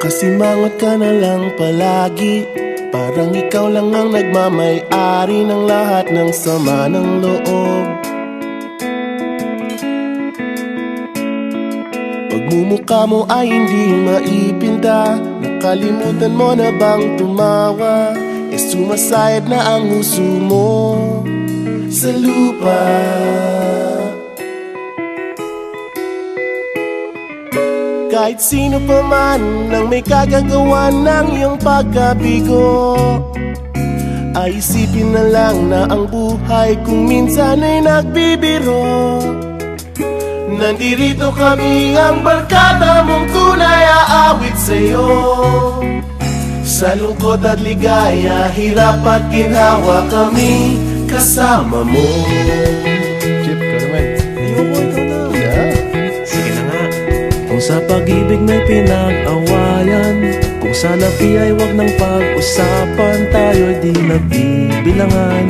Nakasimangot ka na lang palagi, parang ikaw lang ang nagmamay-ari ng lahat ng sama ng loob. Pagmumukha mo ay hindi maipinta, nakalimutan mo na bang tumawa? Sumasayad na ang huso mo sa lupa. Kahit sino pa man ang may kagagawa ng iyong pagkabigo, ay isipin na lang na ang buhay kung minsan ay nagbibiro. Nandirito kami, ang barkada mong tunay aawit sa'yo. Sa lungkot at ligaya, hirap at ginhawa, kami kasama mo. Chip, ka naman. Ayoko, ikaw na. Yeah. Sige na nga. Kung sa pag-ibig may pinag-awayan, kung sa labi ay wag nang pag-usapan, tayo'y di nagbibilangan.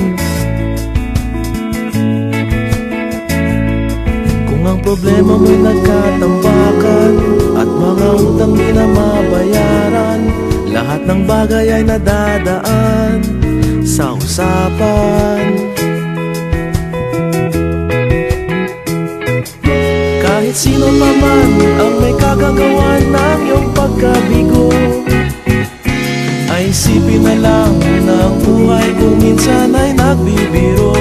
Kung ang problema mo'y nagkatambakan at mga utang di na mabayaran, lahat ng bagay ay nadadaan sa usapan. Kahit sino pa man ang may kagagawa ng iyong pagkabigo, ay isipin na lang na ang buhay kung minsan ay nagbibiro.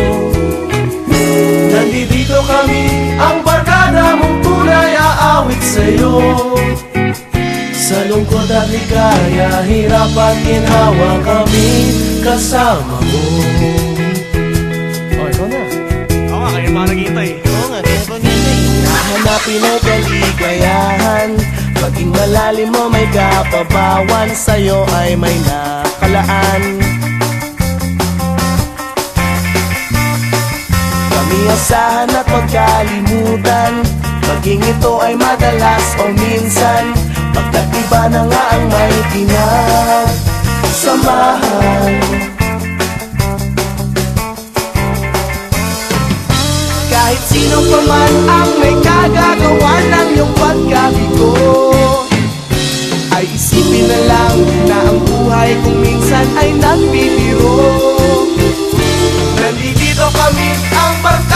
Nandito kami, ang barkada mong tunay aawit sa'yo. Sa lungkot at ligaya, hirap at ginhawa, kami kasama mo. Oh, ikaw na. Oo nga, kaya pa naghihintay. Oo nga, kaya pa nilay. Nahanapin ay kaligayahan, paging malalim mo may kapabawan, sa'yo ay may nakalaan. Kami asahan at magkalimutan, maging ito ay madalas o minsan, pagkat iba na nga ang may pinagsamahan. Kahit sino pa man ang may kagagawa ng iyong pagkabigo, ay isipin na lang na ang buhay kung minsan ay nagbibiro. Nandito kami, ang barkada